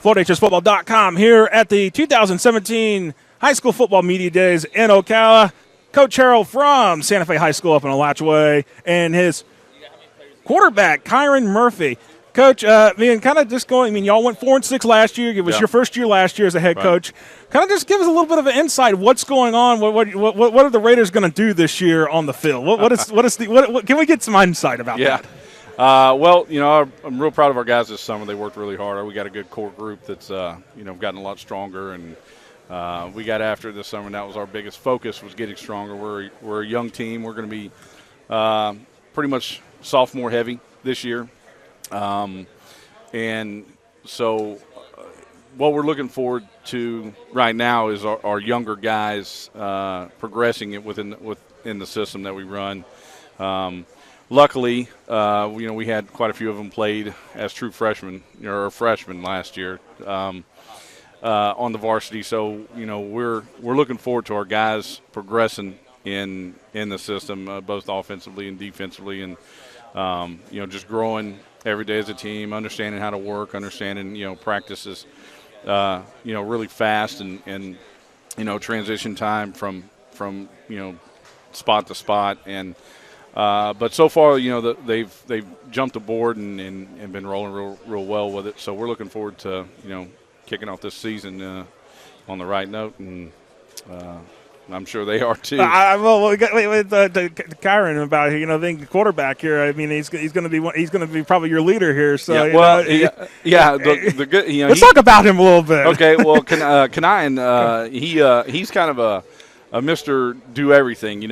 FloorHSFootball.com here at the 2017 High School Football Media Days in Ocala. Coach Harold from Santa Fe High School up in Alachua and his quarterback, Kyron Murphy. Coach, kind of just going, y'all went 4-6 last year. It was your first year last year as a head coach. Kind of just give us a little bit of an insight. What's going on? What are the Raiders going to do this year on the field? Can we get some insight about that? I'm real proud of our guys this summer. They worked really hard. We got a good core group that's, gotten a lot stronger, and we got after it this summer, and that was our biggest focus, was getting stronger. We're a young team. We're going to be pretty much sophomore heavy this year. And so what we're looking forward to right now is our younger guys progressing it within the system that we run. Luckily, we had quite a few of them played as true freshmen or freshmen last year on the varsity. So we're looking forward to our guys progressing in the system, both offensively and defensively, and just growing every day as a team, understanding how to work, understanding practices, really fast and transition time from spot to spot, and but so far they've jumped aboard and been rolling real well with it. So we're looking forward to kicking off this season on the right note, and I'm sure they are too. We got Kyron about the quarterback here. He's going to be probably your leader here. So the good. Let's talk about him a little bit. Okay, well, Kanayan, he's kind of a Mr. Do everything. He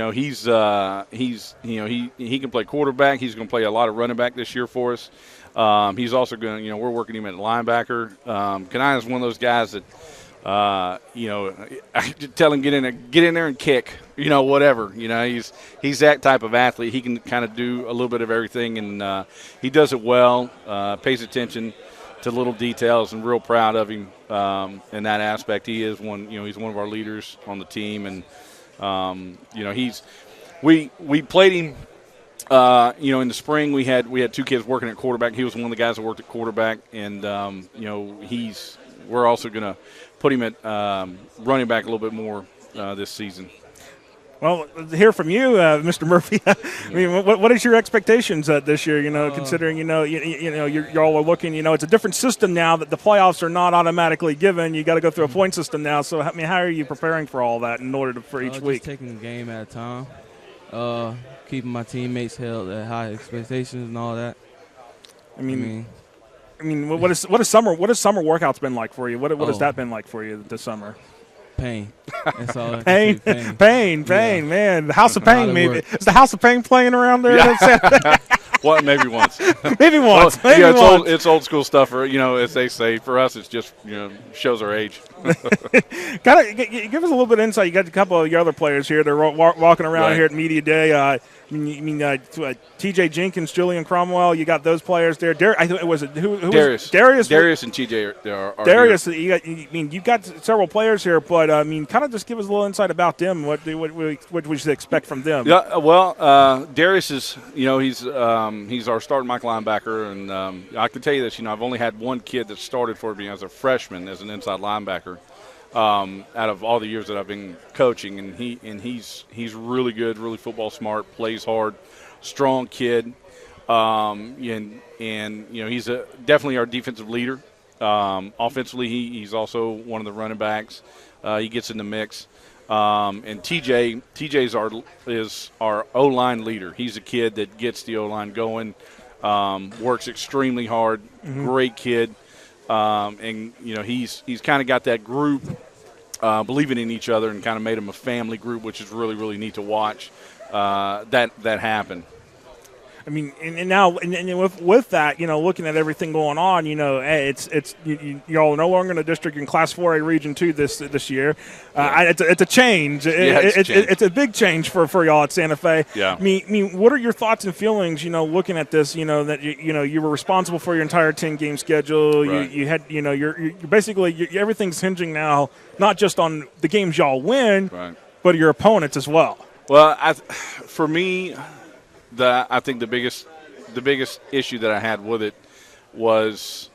can play quarterback. He's going to play a lot of running back this year for us. He's also going to, we're working him at linebacker. Kanayan is one of those guys that, I tell him get in there and kick, whatever. He's that type of athlete. He can kind of do a little bit of everything, and he does it well. Pays attention to little details, and real proud of him in that aspect. He is one. He's one of our leaders on the team, and we played him. In the spring we had two kids working at quarterback. He was one of the guys that worked at quarterback, and we're also going to put him at running back a little bit more this season. Well, to hear from you, Mr. Murphy. What is your expectations this year? Considering y'all are looking. It's a different system now that the playoffs are not automatically given. You got to go through a point system now. So how are you preparing for all that in order for each week? Just taking a game at a time, keeping my teammates held at high expectations and all that. What has summer workouts been like for you? What has that been like for you this summer? Pain. That's all. Pain, yeah. Man. The House of Pain, maybe. Is the House of Pain playing around there? Yeah. Well, maybe once. Maybe once. It's old school stuff. As they say. For us, it's just shows our age. Give us a little bit of insight. You got a couple of your other players here. They're walking around here at Media Day. T.J. Jenkins, Julian Cromwell. You got those players there. I think it was who Darius. Darius and T.J. are Darius. Here. You've got several players here, but kind of just give us a little insight about them. What we should expect from them. Yeah. Well, Darius is he's our starting Mike linebacker, and I can tell you this. I've only had one kid that started for me as a freshman as an inside linebacker. Out of all the years that I've been coaching, and he's really good, really football smart, plays hard, strong kid, and he's definitely our defensive leader. Offensively, he's also one of the running backs. He gets in the mix, and TJ is our O-line leader. He's a kid that gets the O-line going, works extremely hard, great kid. And he's kind of got that group believing in each other, and kind of made them a family group, which is really, really neat to watch that happen. And now with that, looking at everything going on, it's y'all are no longer in the district in Class 4A Region 2 this year. It's a change. It's a big change for y'all at Santa Fe. Yeah. What are your thoughts and feelings? Looking at this, that you were responsible for your entire 10-game schedule. Right. You had, you're basically everything's hinging now not just on the games y'all win, right, but your opponents as well. Well, for me. I think the biggest issue that I had with it was,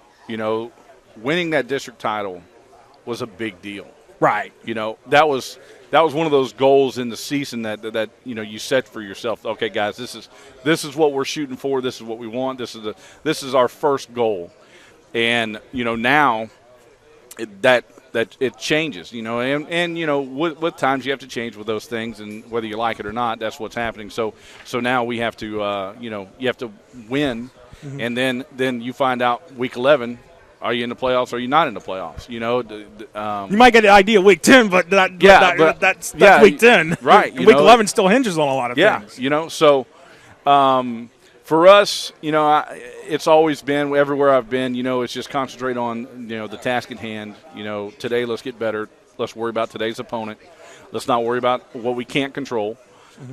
winning that district title was a big deal. Right. You know, that was one of those goals in the season that you know you set for yourself. Okay, guys, this is what we're shooting for. This is what we want. This is our first goal. And you know now that it changes. You know, and you know with times you have to change with those things, and whether you like it or not, that's what's happening. So now we have to you know, you have to win, and then you find out week 11. Are you in the playoffs or are you not in the playoffs? You know, you might get the idea week 10, but that's week 10. Right. Week 11 still hinges on a lot of things. You know, so for us, you know, it's always been everywhere I've been, you know, it's just concentrate on, you know, the task at hand. You know, today let's get better. Let's worry about today's opponent. Let's not worry about what we can't control.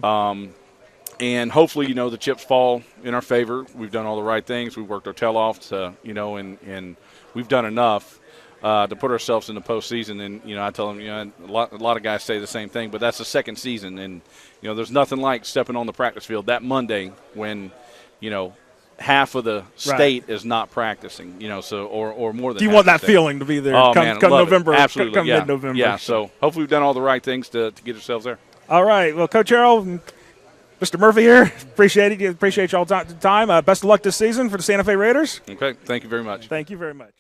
And hopefully, you know, the chips fall in our favor. We've done all the right things. We've worked our tail off to, you know, and we've done enough to put ourselves in the postseason. And, you know, I tell them, you know, a lot of guys say the same thing, but that's the second season. And, you know, there's nothing like stepping on the practice field that Monday when, you know, half of the state is not practicing, you know, so or more than. Do you want that feeling to be there come November? Absolutely, come yeah. mid-November. Yeah, so hopefully we've done all the right things to get ourselves there. All right. Well, Coach Harrell, Mr. Murphy here, appreciate it. Appreciate y'all time. Best of luck this season for the Santa Fe Raiders. Okay, thank you very much. Thank you very much.